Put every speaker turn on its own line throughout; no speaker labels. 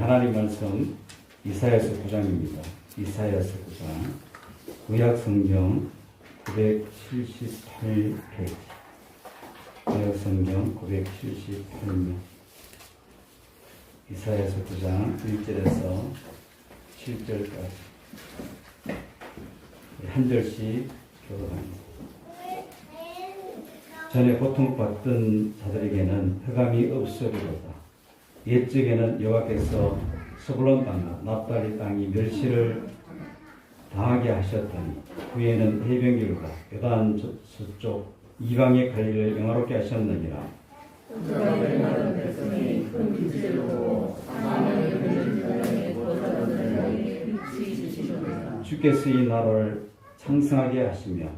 하나님 말씀 이사야서 9장입니다. 이사야서 9장 구약 성경 978페이지. 구약 성경 978면 이사야서 9장 1절에서 7절까지 한 절씩 교독합니다. 전에 고통받던 자들에게는 흑암이 없으리로다. 옛적에는 여호와께서 스불론 땅과 납달리 땅이 멸시를 당하게 하셨더니 후에는 해변길과 요단 서쪽 이방의 관리를 영화롭게 하셨느니라. 주께서 이 나라를 창성하게 하시며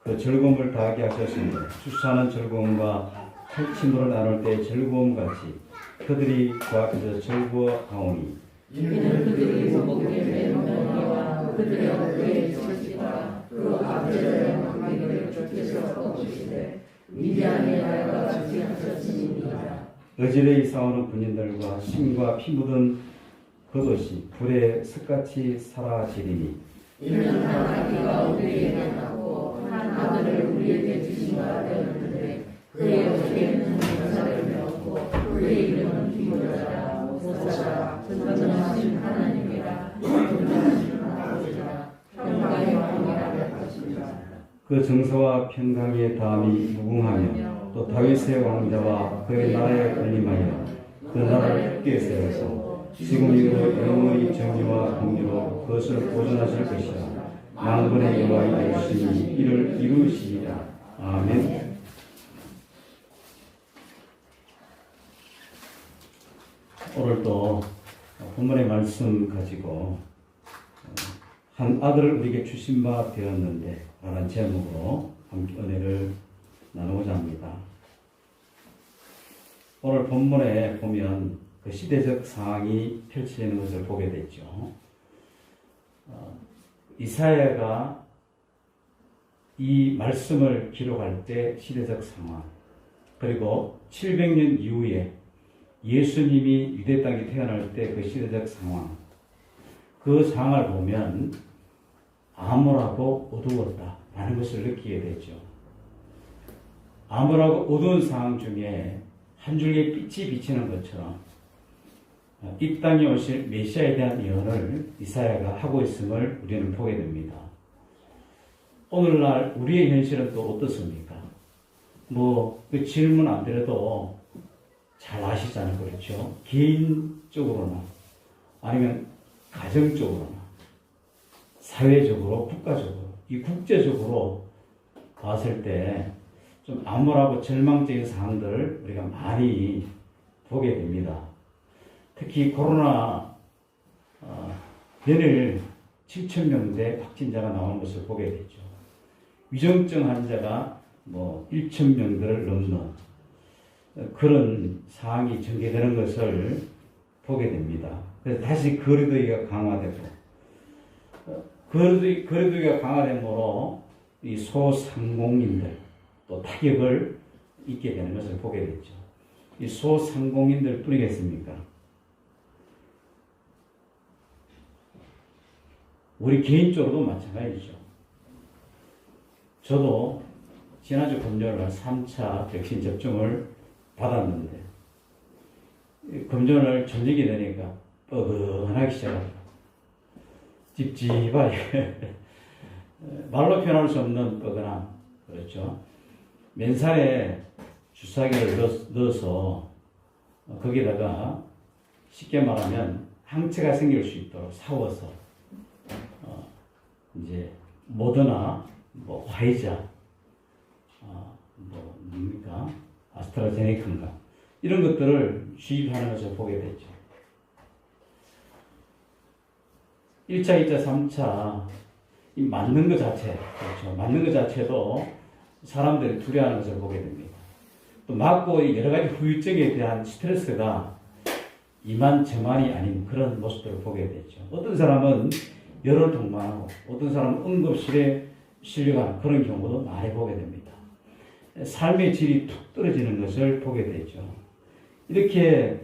그 즐거움을 다하게 하셨으므로 추수하는 즐거움과 탈취물을 나눌 때의 즐거움같이 그들이 그 앞에서 즐거워하오니
이는 그들이 복복에 매너와 그들의 어깨의 철시와 그 앞에서의 망대를 주께서 꺾으시되 미디안의 날과 같이 하셨음이니라.
어지레이 싸우는 군인들과 심과 피 묻은 겉옷이 불에 습같이 사라지리니
이는 하나님과 우리에게 하고 한 아들을 우리에게 주신 바 되었는데 그의 어깨에는 용사를 메었고 그의 이름은 기모자라 모사라 전능하신 하나님이라 전능하신 아버지라 평강의 왕이라 할 것이라.
그 정서와 평강의 다음이 무궁하며 또 다윗의 왕자와 그의 나라에 군림하여 그 나라를 굳게 세워서 지금 이후로 영원히 정의와 공의로 그것을 보존하실 것이라. 만군의 여호와의 열심히 이를 이루시리라. 아멘. 오늘도 본문의 말씀 가지고 한 아들을 우리에게 주신 바 되었는데 라는 제목으로 함께 은혜를 나누고자 합니다. 오늘 본문에 보면 그 시대적 상황이 펼쳐지는 것을 보게 됐죠. 이사야가 이 말씀을 기록할 때 시대적 상황, 그리고 700년 이후에 예수님이 유대 땅에 태어날 때 그 시대적 상황, 그 상황을 보면 암울하고 어두웠다 라는 것을 느끼게 되죠. 암울하고 어두운 상황 중에 한 줄기의 빛이 비치는 것처럼 이 땅에 오실 메시아에 대한 예언을 이사야가 하고 있음을 우리는 보게 됩니다. 오늘날 우리의 현실은 또 어떻습니까? 그 질문 안 드려도 잘 아시잖아요. 그렇죠? 개인적으로나 아니면 가정적으로나 사회적으로 국가적으로 이 국제적으로 봤을 때 좀 암울하고 절망적인 상황들을 우리가 많이 보게 됩니다. 특히 코로나 연일 7,000명대 확진자가 나오는 것을 보게 되죠. 위중증 환자가 1,000명대를 넘는 그런 상황이 전개되는 것을 보게 됩니다. 그래서 다시 거리두기가 강화되고 거리두기가 강화됨으로 이 소상공인들 또 타격을 입게 되는 것을 보게 됐죠. 이 소상공인들 뿐이겠습니까? 우리 개인적으로도 마찬가지죠. 저도 지난주 금요일 3차 백신 접종을 받았는데 금요일 저녁이 되니까 뻐근하기 시작합니다. 찝찝하게 말로 표현할 수 없는 뻐근함. 그렇죠. 맨살에 주사기를 넣어서 거기다가 쉽게 말하면 항체가 생길 수 있도록 사워서 이제 모더나 화이자 뭡니까 아스트라제네카인가 이런 것들을 주입하는 것을 보게 됐죠. 1차, 2차, 3차 이 맞는 것 자체, 그렇죠. 맞는 것 자체도 사람들이 두려워하는 것을 보게 됩니다. 또 맞고 여러 가지 후유증에 대한 스트레스가 이만저만이 아닌 그런 모습들을 보게 되죠. 어떤 사람은 열을 동반하고 어떤 사람은 응급실에 실려가는 그런 경우도 많이 보게 됩니다. 삶의 질이 툭 떨어지는 것을 보게 되죠. 이렇게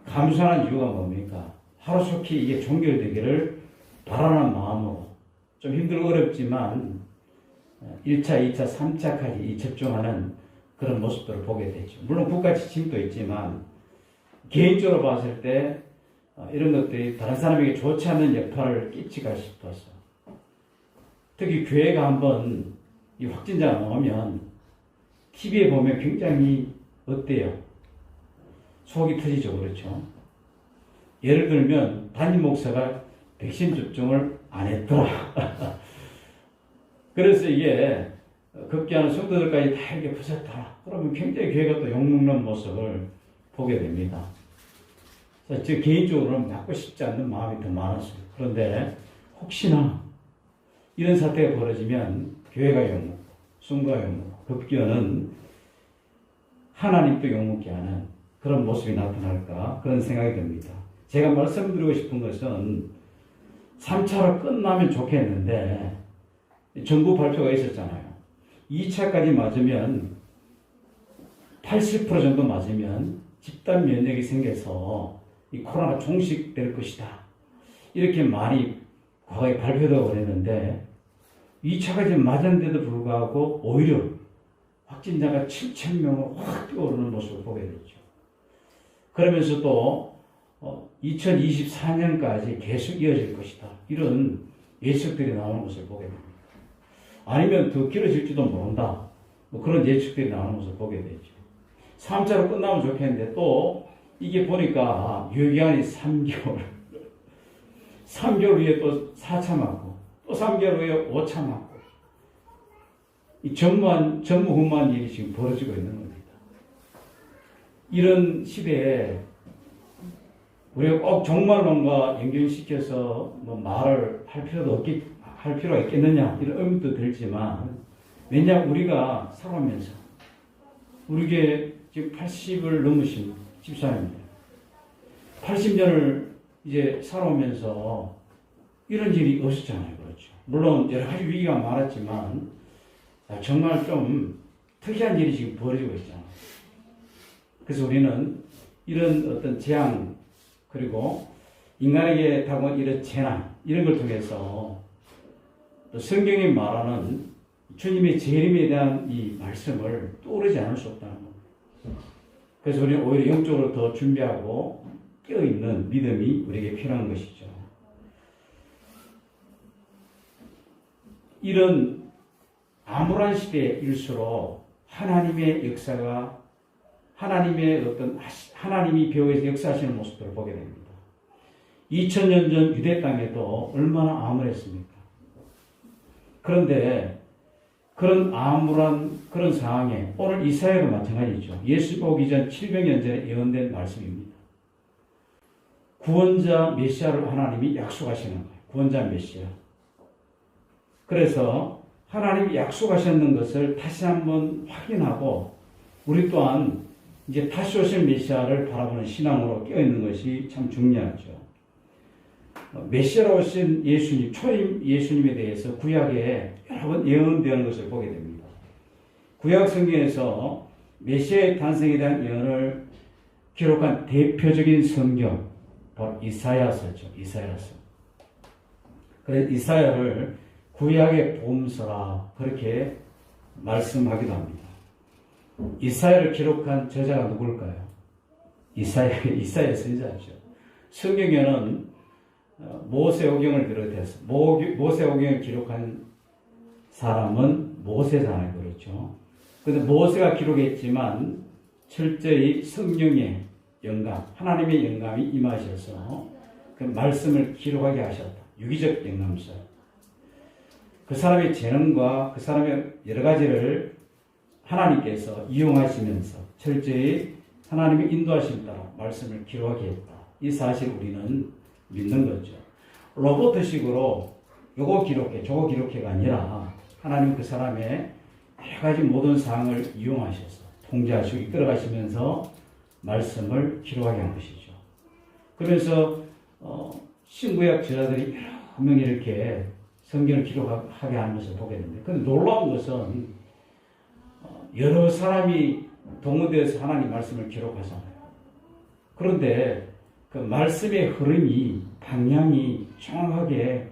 감수하는 이유가 뭡니까? 하루속히 이게 종결되기를 바라는 마음으로 좀 힘들고 어렵지만 1차, 2차, 3차까지 접종하는 그런 모습들을 보게 되죠. 물론 국가 지침도 있지만 개인적으로 봤을 때 이런 것들이 다른 사람에게 좋지 않는 여파를 끼치가 싶어서 특히 교회가 한번 이 확진자가 나오면 TV에 보면 굉장히 어때요? 속이 터지죠. 그렇죠? 예를 들면 담임 목사가 백신 접종을 안 했더라. 그래서 이게 급기야는 성도들까지 다 이렇게 퍼졌다. 그러면 굉장히 교회가 또 욕먹는 모습을 보게 됩니다. 저 개인적으로는 맞고 싶지 않는 마음이 더 많았어요. 그런데 혹시나 이런 사태가 벌어지면 교회가 욕먹고 성도가 욕먹고 급기야는 하나님도 욕먹게 하는 그런 모습이 나타날까 그런 생각이 듭니다. 제가 말씀드리고 싶은 것은 3차로 끝나면 좋겠는데 정부 발표가 있었잖아요. 2차까지 맞으면 80% 정도 맞으면 집단 면역이 생겨서 이 코로나가 종식될 것이다. 이렇게 많이 과거에 발표되고 그랬는데 2차까지 맞았는데도 불구하고 오히려 확진자가 7,000명으로 확 뛰어오르는 모습을 보게 됐죠. 그러면서 또 2024년까지 계속 이어질 것이다. 이런 예측들이 나오는 것을 보게 됩니다. 아니면 더 길어질지도 모른다. 뭐 그런 예측들이 나오는 것을 보게 되죠. 3차로 끝나면 좋겠는데 또 이게 보니까 유효기간이 3개월. 3개월 후에 또 4차 맞고 또 3개월 후에 5차 맞고 이 전무후무한 일이 지금 벌어지고 있는 겁니다. 이런 시대에 우리가 꼭 종말론과 연결시켜서 뭐 말을 할 필요가 있겠느냐 이런 의문도 들지만 왜냐 우리가 살아오면서 우리게 지금 80을 넘으신 집사님입니다. 80년을 이제 살아오면서 이런 일이 없었잖아요. 그렇죠. 물론 여러 가지 위기가 많았지만 정말 좀 특이한 일이 지금 벌어지고 있잖아요. 그래서 우리는 이런 어떤 재앙 그리고 인간에게 다가온 이런 재난 이런 걸 통해서 또 성경이 말하는 주님의 재림에 대한 이 말씀을 떠오르지 않을 수 없다는 겁니다. 그래서 우리는 오히려 영적으로 더 준비하고 깨어있는 믿음이 우리에게 필요한 것이죠. 이런 암울한 시대일수록 하나님의 역사가 하나님이 배후에서 역사하시는 모습들을 보게 됩니다. 2000년 전 유대 땅에도 얼마나 암울했습니까? 그런데 그런 암울한 그런 상황에 오늘 이사야도 마찬가지죠. 예수 오기 전 700년 전에 예언된 말씀입니다. 구원자 메시아를 하나님이 약속하시는 거예요. 구원자 메시아. 그래서 하나님이 약속하셨는 것을 다시 한번 확인하고 우리 또한 이제 다시 오실 메시아를 바라보는 신앙으로 깨어있는 것이 참 중요하죠. 메시아로 오신 예수님, 초임 예수님에 대해서 구약에 여러 번 예언되는 것을 보게 됩니다. 구약 성경에서 메시아의 탄생에 대한 예언을 기록한 대표적인 성경, 바로 이사야서죠. 이사야서. 그래서 이사야를 구약의 보험서라 그렇게 말씀하기도 합니다. 이사야를 기록한 저자가 누굴까요? 이사야의 선지자죠. 성경에는 모세오경을 비롯해서 모세오경을 기록한 사람은 모세잖아요. 그렇죠. 그런데 모세가 기록했지만 철저히 성령의 영감, 하나님의 영감이 임하셔서 그 말씀을 기록하게 하셨다. 유기적 영감서. 그 사람의 재능과 그 사람의 여러 가지를 하나님께서 이용하시면서 철저히 하나님의 인도하심 따라 말씀을 기록하게 했다. 이 사실 우리는 믿는 거죠. 로봇식으로 요거 기록해 저거 기록해가 아니라 하나님 그 사람의 여러 가지 모든 사항을 이용하셔서 통제하시고 이끌어가시면서 말씀을 기록하게 한 것이죠. 그러면서 신구약 저자들이 여러 명이 이렇게 성경을 기록하게 하는 것을 보게 됩니다. 그런데 놀라운 것은 여러 사람이 동원되어서 하나님 말씀을 기록하잖아요. 그런데 그 말씀의 흐름이, 방향이 정확하게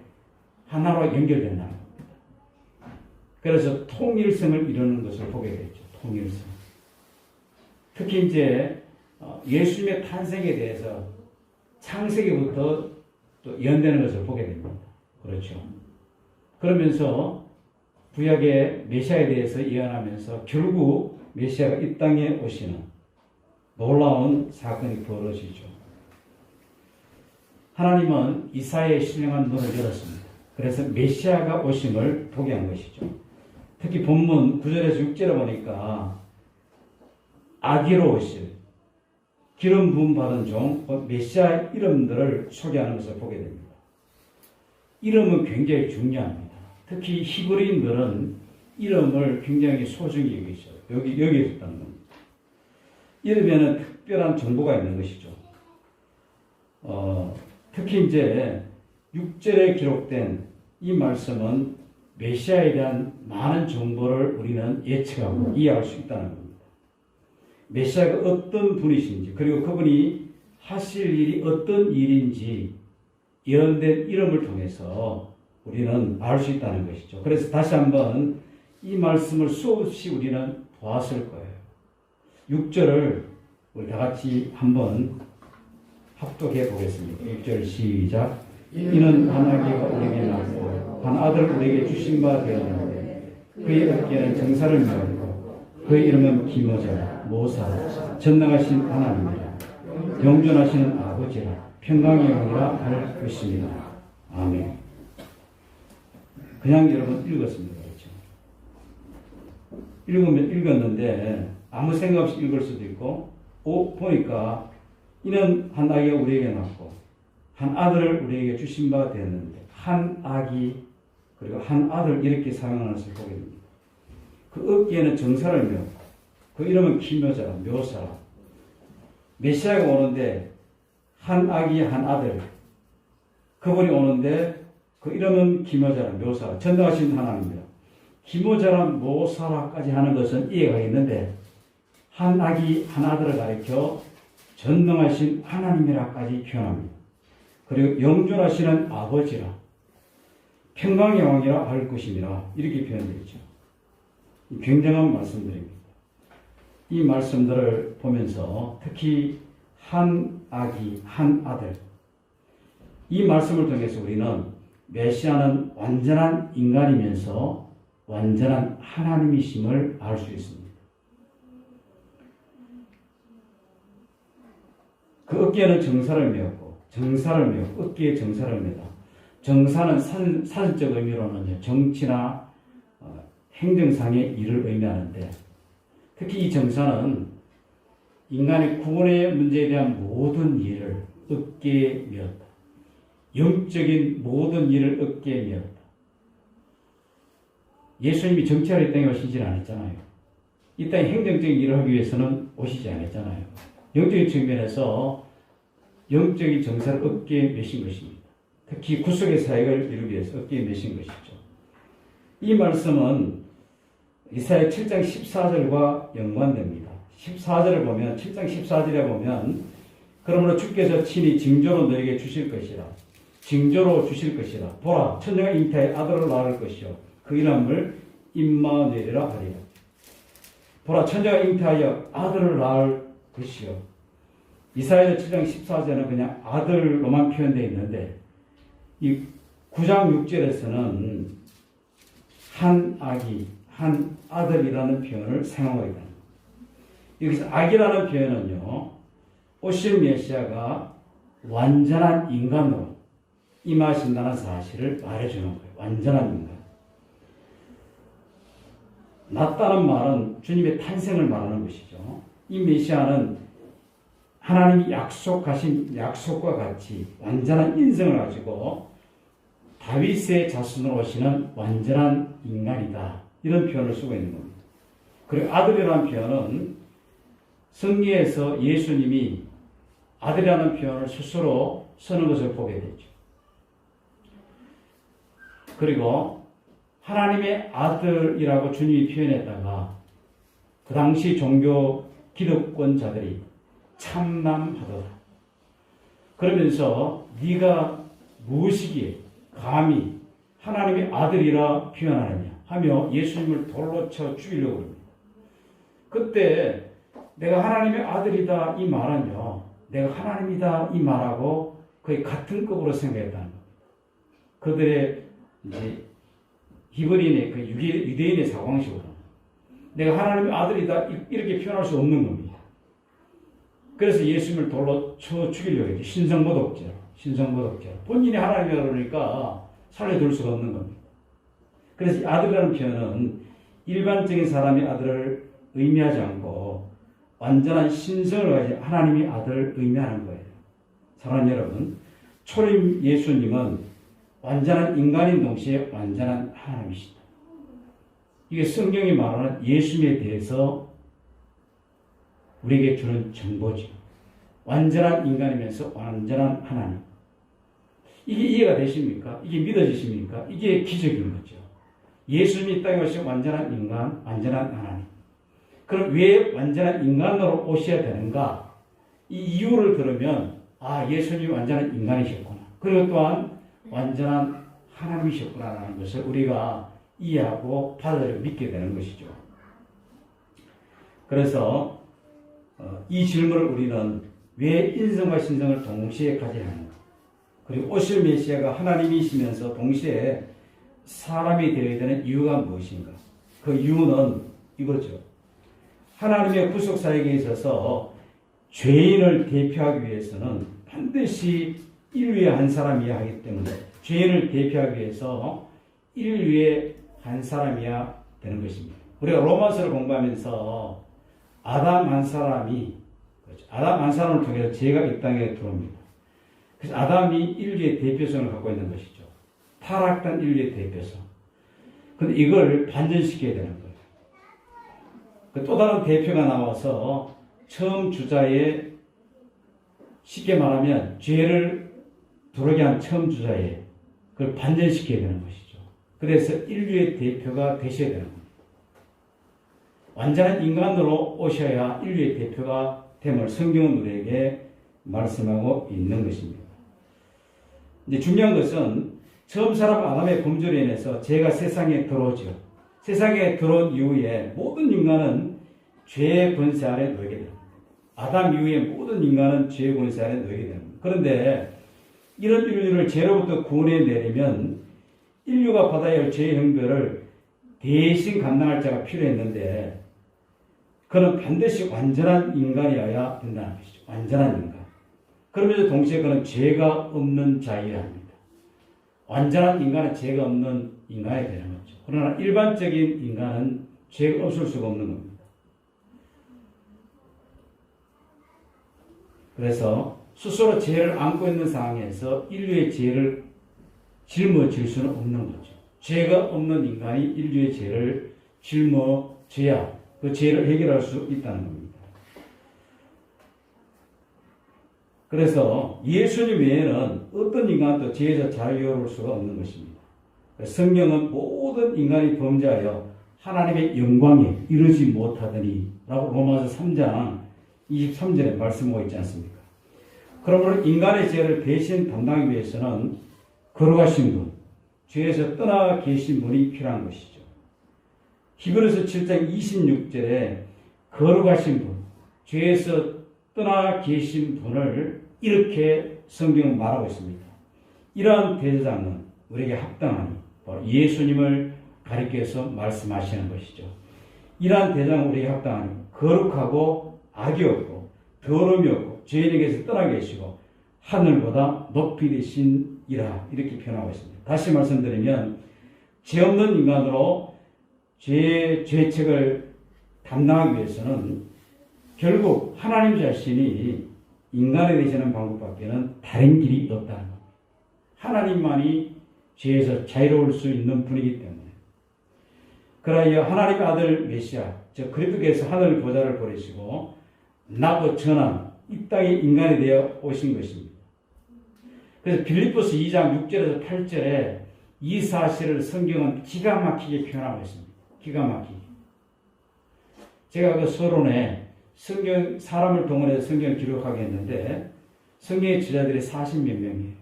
하나로 연결된다는 겁니다. 그래서 통일성을 이루는 것을 보게 되죠. 통일성. 특히 이제 예수님의 탄생에 대해서 창세기부터 또 예언되는 것을 보게 됩니다. 그렇죠. 그러면서 구약의 메시아에 대해서 예언하면서 결국 메시아가 이 땅에 오시는 놀라운 사건이 벌어지죠. 하나님은 이사야의 신령한 눈을 열었습니다. 그래서 메시아가 오심을 보게 한 것이죠. 특히 본문 9절에서 6절에 보니까 아기로 오실 기름 부음 받은 종 메시아 이름들을 소개하는 것을 보게 됩니다. 이름은 굉장히 중요합니다. 특히 히브리인들은 이름을 굉장히 소중히 여기죠. 여기에 있다는 겁니다. 이름에는 특별한 정보가 있는 것이죠. 특히 이제 6절에 기록된 이 말씀은 메시아에 대한 많은 정보를 우리는 예측하고 이해할 수 있다는 겁니다. 메시아가 어떤 분이신지, 그리고 그분이 하실 일이 어떤 일인지 예언된 이름을 통해서 우리는 알 수 있다는 것이죠. 그래서 다시 한번 이 말씀을 수없이 우리는 보았을 거예요. 6절을 우리 다 같이 한번 합독해 보겠습니다. 6절 시작. 이는 한 아기가 우리에게 낳고 한 아들 우리에게 주신 바 되었는데 그의 어깨는 정사를 메었고 그의 이름은 기모자 모사 전능하신 하나님이라 영존하시는 아버지라 평강의 영이라 할 것입니다. 아멘. 그냥 여러분 읽었습니다. 그렇죠? 읽었는데 아무 생각 없이 읽을 수도 있고 보니까 이는 한 아기가 우리에게 낳고 한 아들을 우리에게 주신 바 되었는데 한 아기 그리고 한 아들 이렇게 사용하는 것을 보게 됩니다. 그 어깨에는 정사를 메었고 그 이름은 기묘자라 묘사라 메시아가 오는데 한 아기 한 아들 그분이 오는데 그 이름은 기묘자라 묘사라 전능하신 하나님입니다. 기묘자라 묘사라까지 하는 것은 이해가 있는데 한 아기 한 아들을 가리켜 전능하신 하나님이라까지 표현합니다. 그리고 영존하시는 아버지라 평강의 왕이라 할 것입니다. 이렇게 표현되어 있죠. 굉장한 말씀들입니다. 이 말씀들을 보면서 특히 한 아기 한 아들 이 말씀을 통해서 우리는 메시아는 완전한 인간이면서 완전한 하나님이심을 알 수 있습니다. 그 어깨에는 정사를 메었고 어깨에 정사를 메다. 정사는 사전적 의미로는 정치나 행정상의 일을 의미하는데 특히 이 정사는 인간의 구원의 문제에 대한 모든 일을 어깨에 메었다. 영적인 모든 일을 어깨에 메었다. 예수님이 정치하러 이 땅에 오시질 않았잖아요. 이 땅에 행정적인 일을 하기 위해서는 오시지 않았잖아요. 영적인 측면에서 영적인 정사를 어깨에 메신 것입니다. 특히 구속의 사역을 이루기 위해서 어깨에 메신 것이죠. 이 말씀은 이사야 7장 14절과 연관됩니다. 14절을 보면 7장 14절에 보면 그러므로 주께서 친히 징조로 너에게 주실 것이라 징조로 주실 것이라 보라 천녀가 잉태하여 아들을 낳을 것이요 그 이름을 임마누엘이라 하리라. 보라 천녀가 잉태하여 아들을 낳을 것이요 이사야 7장 14절은 그냥 아들로만 표현되어 있는데 이 9장 6절에서는 한 아기 한 아들이라는 표현을 사용하고 있다. 여기서 아기라는 표현은요 오실 메시아가 완전한 인간으로 임하신다는 사실을 말해주는 거예요. 완전한 인간. 낳다는 말은 주님의 탄생을 말하는 것이죠. 이 메시아는 하나님이 약속하신 약속과 같이 완전한 인성을 가지고 다윗의 자손으로 오시는 완전한 인간이다. 이런 표현을 쓰고 있는 겁니다. 그리고 아들이라는 표현은 성경에서 예수님이 아들이라는 표현을 스스로 쓰는 것을 보게 되죠. 그리고 하나님의 아들이라고 주님이 표현했다가 그 당시 종교 기득권자들이 참남하더라. 그러면서 네가 무엇이기에 감히 하나님의 아들이라 표현하느냐 하며 예수님을 돌로 쳐 죽이려고 합니다. 그때 내가 하나님의 아들이다 이 말은요, 내가 하나님이다 이 말하고 거의 같은 급으로 생각했다는 겁니다. 그들의 이제 히브리인의 그 유대인의 사고방식으로 내가 하나님의 아들이다 이렇게 표현할 수 없는 겁니다. 그래서 예수님을 돌로 쳐 죽이려고 했죠. 신성모독죄로. 본인이 하나님이라 그러니까 살려둘 수가 없는 겁니다. 그래서 이 아들이라는 표현은 일반적인 사람의 아들을 의미하지 않고 완전한 신성을 가진 하나님의 아들을 의미하는 거예요. 사랑하는 여러분, 초림 예수님은 완전한 인간인 동시에 완전한 하나님이시다. 이게 성경이 말하는 예수님에 대해서 우리에게 주는 정보죠. 완전한 인간이면서 완전한 하나님. 이게 이해가 되십니까? 이게 믿어지십니까? 이게 기적인 거죠. 예수님이 이 땅에 오신 완전한 인간, 완전한 하나님. 그럼 왜 완전한 인간으로 오셔야 되는가? 이 이유를 들으면 예수님이 완전한 인간이셨구나. 그리고 또한 완전한 하나님이셨구나라는 것을 우리가 이해하고 받아들여 믿게 되는 것이죠. 그래서 이 질문을 우리는 왜 인성과 신성을 동시에 가져야 하는가? 그리고 오실 메시아가 하나님이시면서 동시에 사람이 되어야 되는 이유가 무엇인가? 그 이유는 이거죠. 하나님의 구속사역에 있어서 죄인을 대표하기 위해서는 반드시 인류의 한 사람이어야 하기 때문에 죄인을 대표하기 위해서 인류의 한 사람이어야 되는 것입니다. 우리가 로마서를 공부하면서 아담 한 사람을 통해서 죄가 이 땅에 들어옵니다. 그래서 아담이 인류의 대표성을 갖고 있는 것이죠. 타락한 인류의 대표성. 그런데 이걸 반전시켜야 되는 거예요. 또 다른 대표가 나와서 처음 주자에 쉽게 말하면 죄를 들어오게 한 처음 주자에 그걸 반전시켜야 되는 것이죠. 그래서 인류의 대표가 되셔야 되는 겁니다. 완전한 인간으로 오셔야 인류의 대표가 됨을 성경은 우리에게 말씀하고 있는 것입니다. 이제 중요한 것은 처음 사람 아담의 범죄로 인해서 죄가 세상에 들어오죠. 세상에 들어온 이후에 모든 인간은 죄의 권세 아래 놓이게 됩니다. 아담 이후에 모든 인간은 죄의 권세 아래 놓이게 됩니다. 그런데 이런 인류를 죄로부터 구원해내려면 인류가 받아야 할 죄의 형벌을 대신 감당할 자가 필요했는데 그는 반드시 완전한 인간이어야 된다는 것이죠. 완전한 인간. 그러면서 동시에 그는 죄가 없는 자이어야 합니다. 완전한 인간은 죄가 없는 인간이 되는 거죠. 그러나 일반적인 인간은 죄가 없을 수가 없는 겁니다. 그래서 스스로 죄를 안고 있는 상황에서 인류의 죄를 짊어질 수는 없는 거죠. 죄가 없는 인간이 인류의 죄를 짊어져야 그 죄를 해결할 수 있다는 겁니다. 그래서 예수님 외에는 어떤 인간도 죄에서 자유로울 수가 없는 것입니다. 성경은 모든 인간이 범죄하여 하나님의 영광에 이르지 못하더니 라고 로마서 3장 23절에 말씀하고 있지 않습니까? 그러므로 인간의 죄를 대신 담당하기 위해서는 거룩하신 분, 죄에서 떠나 계신 분이 필요한 것이죠. 히브리서 7장 26절에 거룩하신 분, 죄에서 떠나 계신 분을 이렇게 성경은 말하고 있습니다. 이러한 대제사장은 우리에게 합당하니 바로 예수님을 가리켜서 말씀하시는 것이죠. 이러한 대제사장은 우리에게 합당하니 거룩하고 악이 없고 더러움이 없고 죄인에게서 떠나 계시고 하늘보다 높이 되신 이라 이렇게 표현하고 있습니다. 다시 말씀드리면 죄 없는 인간으로 죄책을 담당하기 위해서는 결국 하나님 자신이 인간에 되시는 방법밖에는 다른 길이 없다는 겁니다. 하나님만이 죄에서 자유로울 수 있는 분이기 때문에. 그러하여 하나님의 아들 메시아, 즉 그리스도께서 하늘 보좌를 버리시고 나고 전한 이 땅에 인간이 되어 오신 것입니다. 그래서 빌립보서 2장 6절에서 8절에 이 사실을 성경은 기가 막히게 표현하고 있습니다. 기가 막히게. 제가 그 서론에 성경, 사람을 동원해서 성경을 기록하게 했는데, 성경의 저자들이 40몇 명이에요.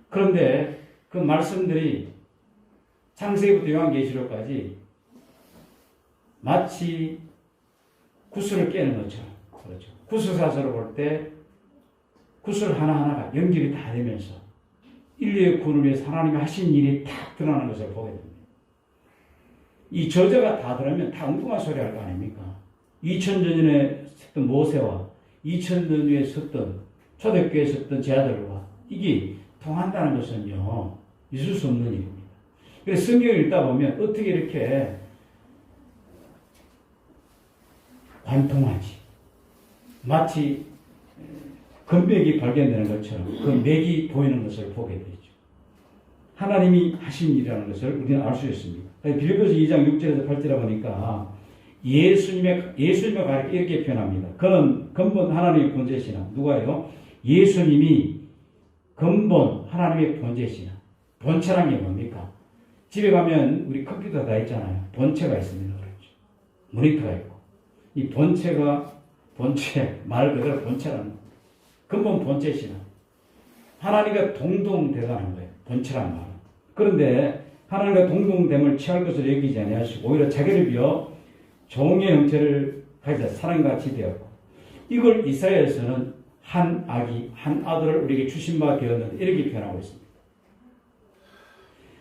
그런데 그 말씀들이 창세기부터 요한계시록까지 마치 구슬을 깨는 것처럼, 그렇죠. 구슬사서로 볼 때 구슬 하나하나가 연결이 다 되면서 인류의 구원을 위해서 하나님이 하신 일이 딱 드러나는 것을 보게 됩니다. 이 저자가 다 들으면 다 엉뚱한 소리 할 거 아닙니까? 2000년 전에 섰던 모세와 2000년 후에 섰던 초대교회에 섰던 제자들과 이게 통한다는 것은요, 있을 수 없는 일입니다. 그래서 성경을 읽다 보면 어떻게 이렇게 관통하지? 마치 금맥이 발견되는 것처럼 그 맥이 보이는 것을 보게 되죠. 하나님이 하신 일이라는 것을 우리는 알 수 있습니다. 빌립보서 2장 6절에서 8절에 보니까 예수님의 가르쳐 이렇게 표현합니다. 그는 근본 하나님의 본체시나. 누가요? 예수님이 근본 하나님의 본체시나. 본체란 게 뭡니까? 집에 가면 우리 컴퓨터 다 있잖아요. 본체가 있습니다. 그렇죠. 모니터가 있고. 이 본체가 말 그대로 본체라는 거예요. 근본 본체시나. 하나님과 동동대가는 거예요. 본체란 말은. 그런데 하나님과 동동됨을 취할 것을 여기지 아니하시고 오히려 자기를 비어 종의 형체를 가지사 사람같이 되었고, 이걸 이사야에서는 한 아기 한 아들을 우리에게 주신 바 되었는데 이렇게 표현하고 있습니다.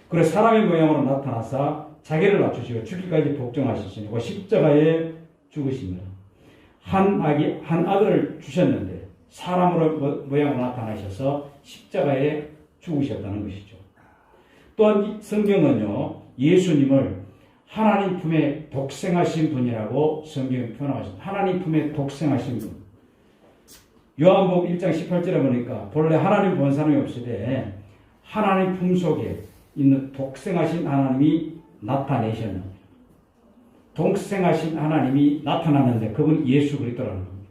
그래서 사람의 모양으로 나타나사 자기를 낮추시고 죽기까지 복종하시고 십자가에 죽으십니다. 한 아기 한 아들을 주셨는데 사람으로 모양으로 나타나셔서 십자가에 죽으셨다는 것이죠. 또한 성경은요, 예수님을 하나님 품에 독생하신 분이라고 성경이 표현하고 있습니다. 하나님 품에 독생하신 분. 요한복음 1장 18절에 보니까 본래 하나님 본 사람이 없으되 하나님 품 속에 있는 독생하신 하나님이 나타내셨는, 독생하신 하나님이 나타났는데 그분이 예수 그리스도라는 겁니다.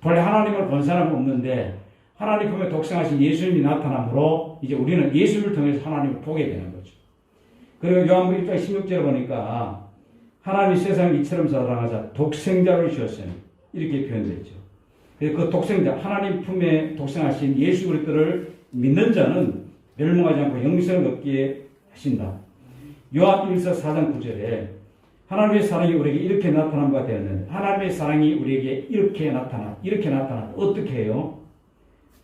본래 하나님을 본 사람은 없는데 하나님 품에 독생하신 예수님이 나타남으로 이제 우리는 예수를 통해서 하나님을 보게 되는 거죠. 그리고 요한복음 1장 16절에 보니까 하나님이 세상을 이처럼 사랑하사 독생자를 주셨으니 이렇게 표현되죠. 그래서 그 독생자, 하나님 품에 독생하신 예수 그리스도를 믿는 자는 멸망하지 않고 영생을 얻게 하신다. 요한 1서 4장 9절에 하나님의 사랑이 우리에게 이렇게 나타난 바 되었는데, 하나님의 사랑이 우리에게 이렇게 나타나 어떻게 해요?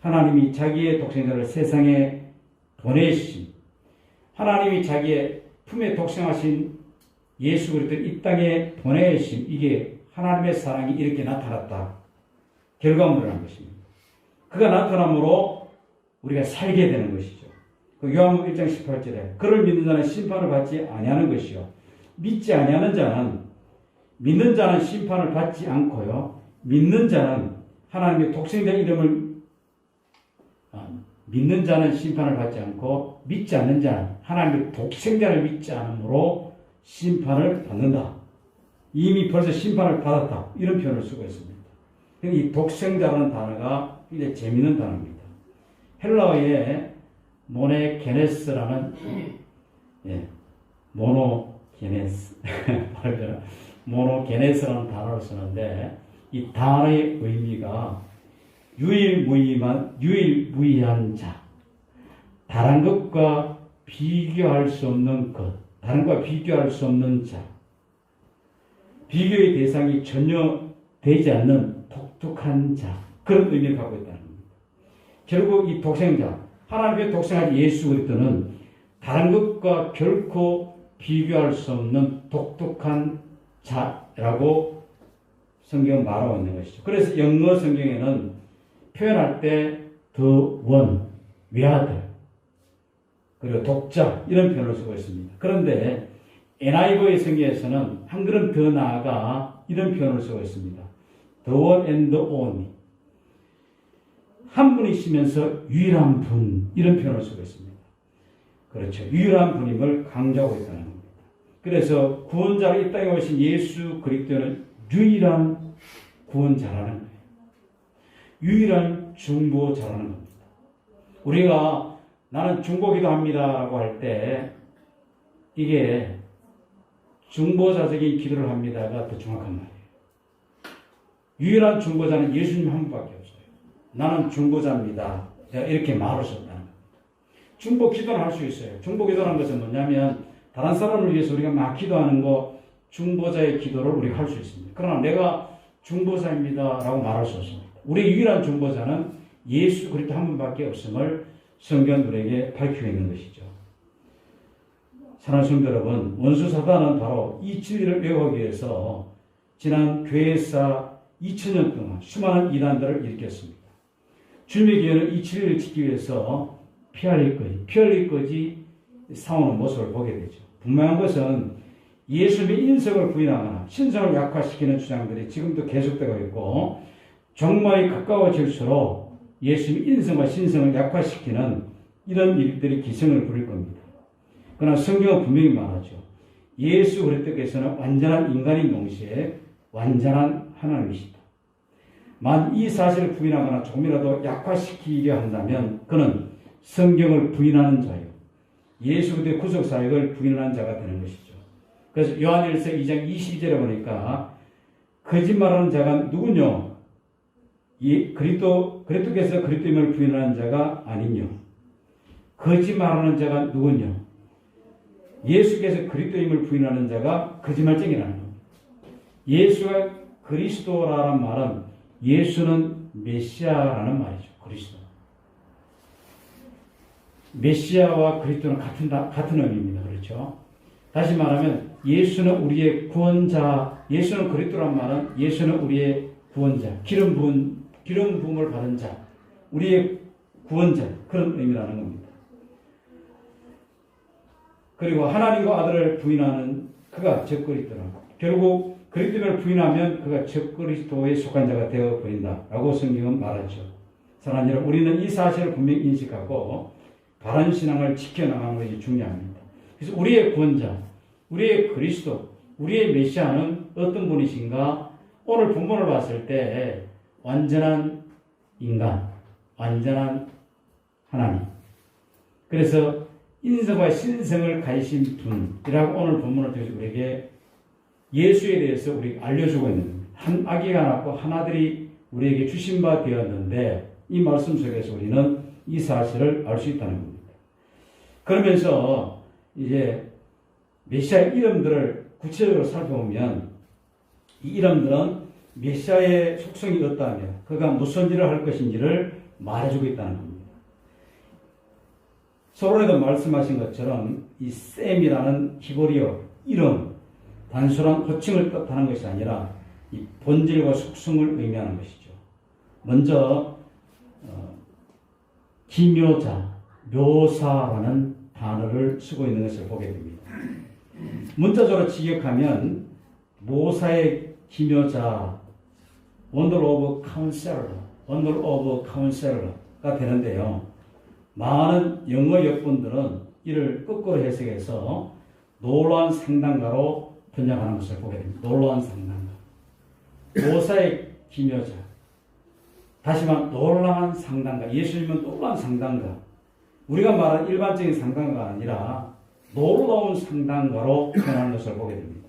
하나님이 자기의 독생자를 세상에 보내신, 하나님이 자기의 품에 독생하신 예수 그리스도를 이 땅에 보내신, 이게 하나님의 사랑이 이렇게 나타났다. 결과물을 한 것입니다. 그가 나타남으로 우리가 살게 되는 것이죠. 그 요한복음 1장 18절에 그를 믿는 자는 심판을 받지 아니하는 것이요, 믿지 아니하는 자는, 믿는 자는 심판을 받지 않고요, 믿는 자는 하나님의 독생자 이름을 믿는 자는 심판을 받지 않고 믿지 않는 자는 하나님의 독생자를 믿지 않으므로 심판을 받는다. 이미 벌써 심판을 받았다. 이런 표현을 쓰고 있습니다. 이 독생자라는 단어가 굉장히 재미있는 단어입니다. 헬라어에 모네게네스라는 모노게네스라는 단어를 쓰는데, 이 단어의 의미가 유일무이한 자, 다른 것과 비교할 수 없는 것, 다른 것과 비교할 수 없는 자, 비교의 대상이 전혀 되지 않는 독특한 자, 그런 의미를 갖고 있다는 겁니다. 결국 이 독생자, 하나님의 독생자 예수 그리스도는 다른 것과 결코 비교할 수 없는 독특한 자라고 성경은 말하고 있는 것이죠. 그래서 영어 성경에는 표현할 때 the one, 외아들, 그리고 독자, 이런 표현을 쓰고 있습니다. 그런데 NIV의 성경에서는 한 걸음 더 나아가 이런 표현을 쓰고 있습니다. The one and the only. 한 분이시면서 유일한 분, 이런 표현을 쓰고 있습니다. 그렇죠. 유일한 분임을 강조하고 있다는 겁니다. 그래서 구원자로 이 땅에 오신 예수 그리스도는 유일한 구원자라는 거예요. 유일한 중보자라는 겁니다. 우리가 나는 중보기도 합니다라고 할 때 이게 중보자적인 기도를 합니다가 더 정확한 말이에요. 유일한 중보자는 예수님 한 분밖에 없어요. 나는 중보자입니다. 내가 이렇게 말하셨다는 겁니다. 중보 기도는 할 수 있어요. 중보 기도라는 것은 뭐냐면 다른 사람을 위해서 우리가 막 기도하는 거 중보자의 기도를 우리가 할 수 있습니다. 그러나 내가 중보자입니다 라고 말할 수 없습니다. 우리의 유일한 중보자는 예수 그리스도 한 분밖에 없음을 성경 우리에게 밝히고 있는 것이죠. 사랑하는 성도 여러분, 원수 사단은 바로 이 진리를 외우기 위해서 지난 교회사 2000년 동안 수많은 이단들을 일으켰습니다. 주님의 교회는 이 진리를 지키기 위해서 피 흘릴 거지 싸우는 모습을 보게 되죠. 분명한 것은 예수님의 인성을 부인하거나 신성을 약화시키는 주장들이 지금도 계속되고 있고 종말이 가까워질수록 예수님의 인성과 신성을 약화시키는 이런 일들이 기승을 부릴 겁니다. 그러나 성경은 분명히 말하죠. 예수 그리스도께서는 완전한 인간인 동시에 완전한 하나님이시다. 만 이 사실을 부인하거나 조금이라도 약화시키려 한다면 그는 성경을 부인하는 자요. 예수 그리스도의 구속 사역을 부인하는 자가 되는 것이죠. 그래서 요한일서 2장 22절에 보니까 거짓말하는 자가 누구뇨? 그리스도께서 그리스도임을 부인하는 자가 아니뇨. 거짓말하는 자가 누구뇨? 예수께서 그리스도임을 부인하는 자가 거짓말쟁이라는 겁니다. 예수가 그리스도라는 말은 예수는 메시아라는 말이죠. 그리스도. 메시아와 그리스도는 같은 의미입니다. 그렇죠? 다시 말하면 예수는 우리의 구원자, 예수는 그리스도란 말은 예수는 우리의 구원자, 기름 부음을 받은 자, 우리의 구원자, 그런 의미라는 겁니다. 그리고 하나님과 아들을 부인하는 그가 적 그리스도라고. 결국 그리스도를 부인하면 그가 적 그리스도에 속한 자가 되어 버린다라고 성경은 말하죠. 사랑하는 여러분, 우리는 이 사실을 분명히 인식하고 바른 신앙을 지켜나가는 것이 중요합니다. 그래서 우리의 구원자, 우리의 그리스도, 우리의 메시아는 어떤 분이신가? 오늘 본문을 봤을 때 완전한 인간, 완전한 하나님. 그래서 인성과 신성을 가지신 분이라고 오늘 본문을 통해서 우리에게 예수에 대해서 우리가 알려주고 있는 겁니다. 한 아기가 낳고 한 아들이 우리에게 주신 바 되었는데 이 말씀 속에서 우리는 이 사실을 알 수 있다는 겁니다. 그러면서 이제 메시아의 이름들을 구체적으로 살펴보면 이 이름들은 메시아의 속성이 어떠하며 그가 무슨 일을 할 것인지를 말해주고 있다는 겁니다. 서론에도 말씀하신 것처럼 이 셈이라는 히브리어 이름, 단순한 호칭을 뜻하는 것이 아니라 이 본질과 속성을 의미하는 것이죠. 먼저 기묘자, 묘사라는 단어를 쓰고 있는 것을 보게 됩니다. 문자적으로 직역하면 모사의 기묘자, Wonder of Counselor가 되는데요. 많은 영어 역본들은 이를 거꾸로 해석해서 놀라운 상담가로 번역하는 것을 보게 됩니다. 놀라운 상담가. 모사의 기묘자. 다시 말하면 놀라운 상담가. 예수님은 놀라운 상담가. 우리가 말하는 일반적인 상담가가 아니라 놀라운 상담가로 표현하는 것을 보게 됩니다.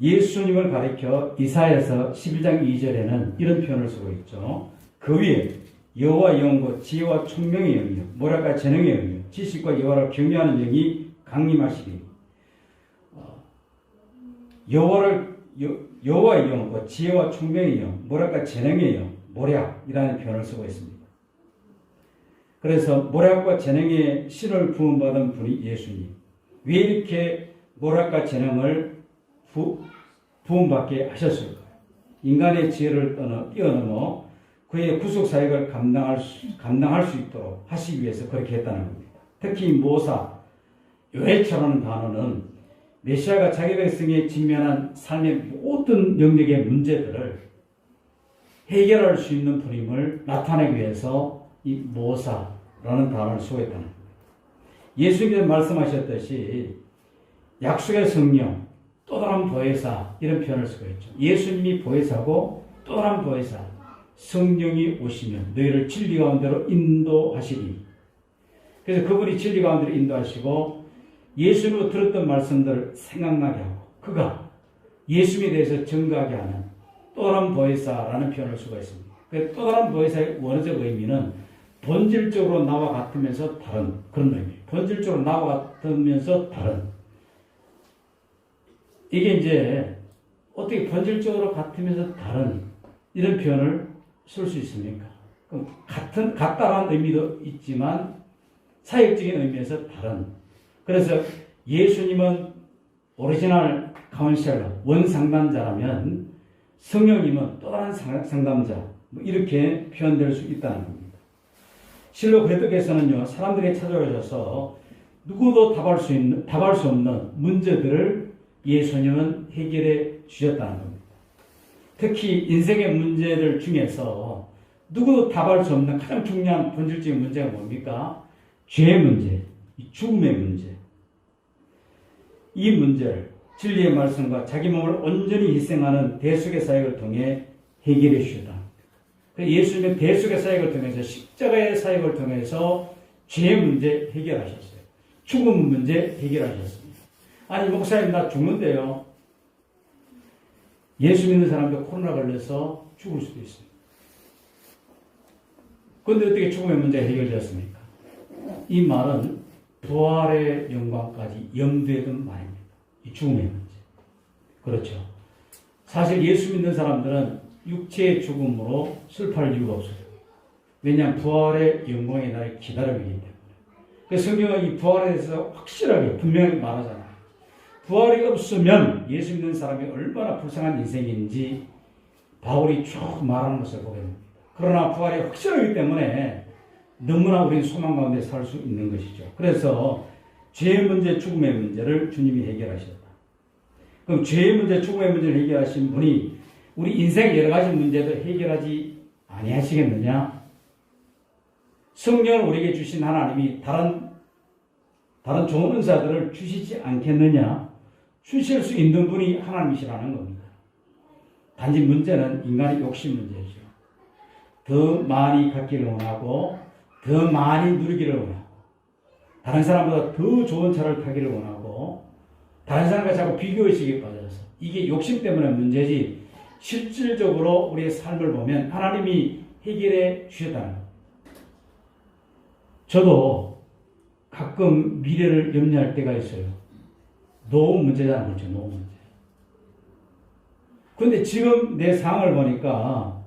예수님을 가리켜 이사야서 11장 2절에는 이런 표현을 쓰고 있죠. 그 위에 여호와 영과 지혜와 총명의 영이요 모략과 재능의 영이요 지식과 여호와를 경외하는 영이 강림하시리. 여호와의 영과 지혜와 총명의 영, 모략과 재능의 영, 모략이라는 표현을 쓰고 있습니다. 그래서 모략과 재능의 신을 부음받은 분이 예수님. 왜 이렇게 모략과 재능을 부음받게 하셨을까요? 인간의 지혜를 뛰어넘어 그의 구속사역을 감당할 수 있도록 하시기 위해서 그렇게 했다는 겁니다. 특히 모사, 요해처라는 단어는 메시아가 자기 백성에 직면한 삶의 모든 영역의 문제들을 해결할 수 있는 분임을 나타내기 위해서 이 모사라는 단어를 쓰고있다는 겁니다. 예수님께서 말씀하셨듯이 약속의 성령, 또 다른 보혜사 이런 표현을 쓰고 있죠. 예수님이 보혜사고 또 다른 보혜사 성령이 오시면 너희를 진리 가운데로 인도하시리. 그래서 그분이 진리 가운데로 인도하시고 예수님으로 들었던 말씀들을 생각나게 하고 그가 예수님에 대해서 증거하게 하는 또 다른 보혜사라는 표현을 쓰고 있습니다. 그 또 다른 보혜사의 원어적 의미는 본질적으로 나와 같으면서 다른 그런 의미예요. 본질적으로 나와 같으면서 다른. 이게 이제 어떻게 본질적으로 같으면서 다른 이런 표현을 쓸 수 있습니까? 그럼 같다라는 의미도 있지만 사역적인 의미에서 다른. 그래서 예수님은 오리지널 카운셀러, 원상담자라면 성령님은 또 다른 상담자, 뭐 이렇게 표현될 수 있다는 겁니다. 실로 그레드께서는요, 사람들이 찾아오셔서 누구도 답할 수 없는 문제들을 예수님은 해결해 주셨다는 겁니다. 특히 인생의 문제들 중에서 누구도 답할 수 없는 가장 중요한 본질적인 문제가 뭡니까? 죄의 문제, 죽음의 문제. 이 문제를 진리의 말씀과 자기 몸을 온전히 희생하는 대속의 사역을 통해 해결해 주셨다. 예수님은 대속의 사역을 통해서 십자가의 사역을 통해서 죄의 문제 해결하셨어요. 죽음 문제 해결하셨습니다. 아니 목사님 나 죽는데요. 예수 믿는 사람도 코로나 걸려서 죽을 수도 있습니다. 그런데 어떻게 죽음의 문제가 해결되었습니까? 이 말은 부활의 영광까지 염두에 둔 말입니다. 이 죽음의 문제. 그렇죠. 사실 예수 믿는 사람들은 육체의 죽음으로 슬퍼할 이유가 없어요. 왜냐하면 부활의 영광의 날이 기다리고 있기 때문에. 그래서 성경은 이 부활에 대해서 확실하게 분명히 말하잖아요. 부활이 없으면 예수 믿는 사람이 얼마나 불쌍한 인생인지 바울이 쭉 말하는 것을 보게 됩니다. 그러나 부활이 확실하기 때문에 너무나 우리는 소망 가운데 살 수 있는 것이죠. 그래서 죄의 문제, 죽음의 문제를 주님이 해결하셨다. 그럼 죄의 문제, 죽음의 문제를 해결하신 분이 우리 인생 여러 가지 문제도 해결하지 아니하시겠느냐? 성령을 우리에게 주신 하나님이 다른 좋은 은사들을 주시지 않겠느냐? 주실 수 있는 분이 하나님이시라는 겁니다. 단지 문제는 인간의 욕심 문제죠. 더 많이 갖기를 원하고 더 많이 누리기를 원하고 다른 사람보다 더 좋은 차를 타기를 원하고 다른 사람과 자꾸 비교의식에 빠져서 이게 욕심 때문에 문제지 실질적으로 우리의 삶을 보면 하나님이 해결해 주셨다는 겁니다. 저도 가끔 미래를 염려할 때가 있어요. 노후 문제잖아요. 그렇죠? 노후 문제. 그런데 지금 내 상황을 보니까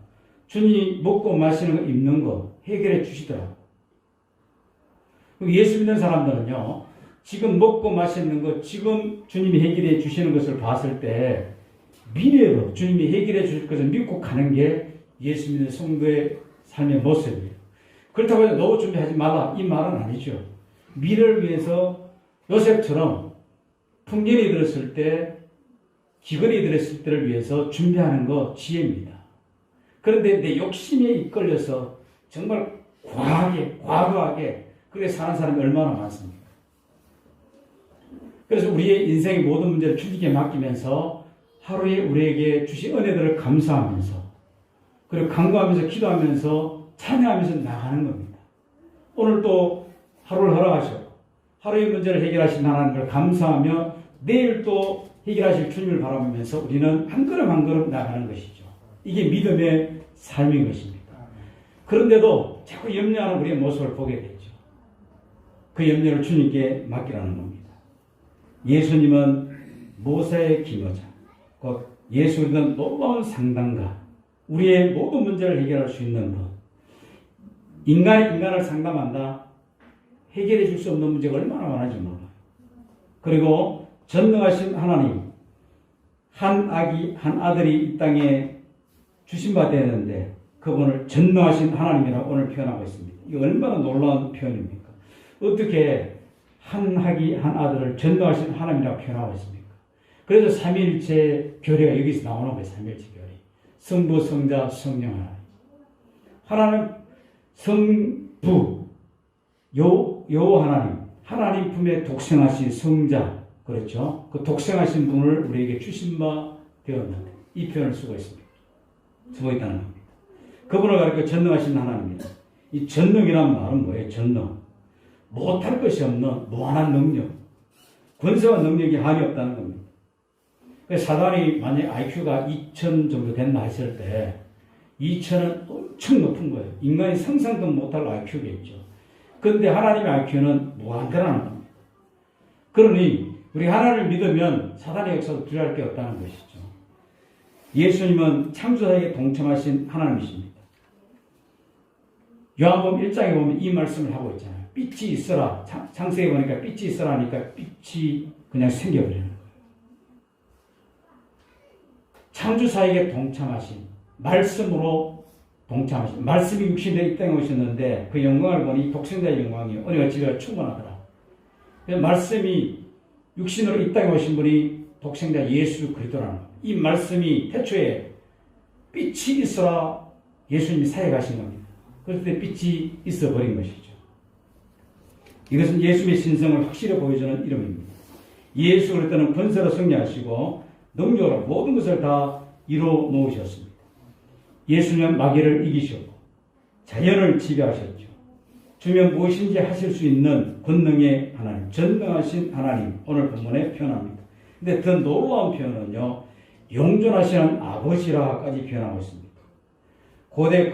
주님이 먹고 마시는 거, 입는 거 해결해 주시더라고요. 예수 믿는 사람들은요, 지금 먹고 마시는 거, 지금 주님이 해결해 주시는 것을 봤을 때, 미래로 주님이 해결해 주실 것을 믿고 가는 게 예수 믿는 성도의 삶의 모습이에요. 그렇다고 해서 노후 준비하지 말라, 이 말은 아니죠. 미래를 위해서 요셉처럼 풍년이 들었을 때, 기근이 들었을 때를 위해서 준비하는 거 지혜입니다. 그런데 내 욕심에 이끌려서 정말 과도하게 그렇게 사는 사람이 얼마나 많습니까? 그래서 우리의 인생의 모든 문제를 주님께 맡기면서 하루에 우리에게 주신 은혜들을 감사하면서 그리고 간구하면서 기도하면서 찬양하면서 나가는 겁니다. 오늘 또 하루를 허락하시고 하루의 문제를 해결하신 하나님을 감사하며 내일 또 해결하실 주님을 바라보면서 우리는 한 걸음 한 걸음 나가는 것이죠. 이게 믿음의 삶인 것입니다. 그런데도 자꾸 염려하는 우리의 모습을 보게 되죠. 그 염려를 주님께 맡기라는 겁니다. 예수님은 모세의 기묘자, 곧 예수님은 놀라운 상담가, 우리의 모든 문제를 해결할 수 있는 분. 인간이 인간을 상담한다. 해결해 줄 수 없는 문제가 얼마나 많은지 몰라요. 그리고 전능하신 하나님, 한 아기, 한 아들이 이 땅에 주신 바 되는데 그분을 전능하신 하나님이라고 오늘 표현하고 있습니다. 이거 얼마나 놀라운 표현입니까? 어떻게 한 아기, 한 아들을 전능하신 하나님이라고 표현하고 있습니까? 그래서 삼위일체 교리가 여기서 나오는 거예요. 삼위일체 교리. 성부, 성자, 성령 하나님. 하나님 성부, 요 하나님. 하나님 품에 독생하신 성자. 그렇죠? 그 독생하신 분을 우리에게 주신 바 되었는데 이 표현을 쓰고 있습니다. 쓰고 있다는 겁니다. 그분을 가리켜 전능하신 하나님입니다. 이 전능이란 말은 뭐예요? 전능. 못할 것이 없는 무한한 능력. 권세와 능력이 한이 없다는 겁니다. 사단이 만약 IQ가 2000 정도 됐나 했을 때 2000은 엄청 높은 거예요. 인간이 상상도 못할 IQ겠죠. 그런데 하나님의 IQ는 무한대라는 겁니다. 그러니 우리 하나님을 믿으면 사단의 역사도 두려워할 게 없다는 것이죠. 예수님은 창조사에게 동참하신 하나님이십니다. 요한복음 1장에 보면 이 말씀을 하고 있잖아요. 빛이 있어라. 창세기에 보니까 빛이 있어라 하니까 빛이 그냥 생겨버리는 거예요. 창조사에게 동참하신, 말씀으로 동참하신, 말씀이 육신되어 이 땅에 오셨는데 그 영광을 보니 독생자의 영광이요 은혜와 지혜가 충만하더라. 말씀이 육신으로 이 땅에 오신 분이 독생자 예수 그리스도라는 겁니다. 이 말씀이 태초에 빛이 있어라 예수님이 사해 가신 겁니다. 그럴 때 빛이 있어 버린 것이죠. 이것은 예수님의 신성을 확실히 보여주는 이름입니다. 예수 그리스도는 권세로 승리하시고 능력으로 모든 것을 다 이루어 놓으셨습니다. 예수님은 마귀를 이기셨고 자연을 지배하셨죠. 주면 무엇인지 하실 수 있는 권능의 하나님, 전능하신 하나님, 오늘 본문에 표현합니다. 근데 더 놀라운 표현은요, 영존하시는 아버지라까지 표현하고 있습니다. 고대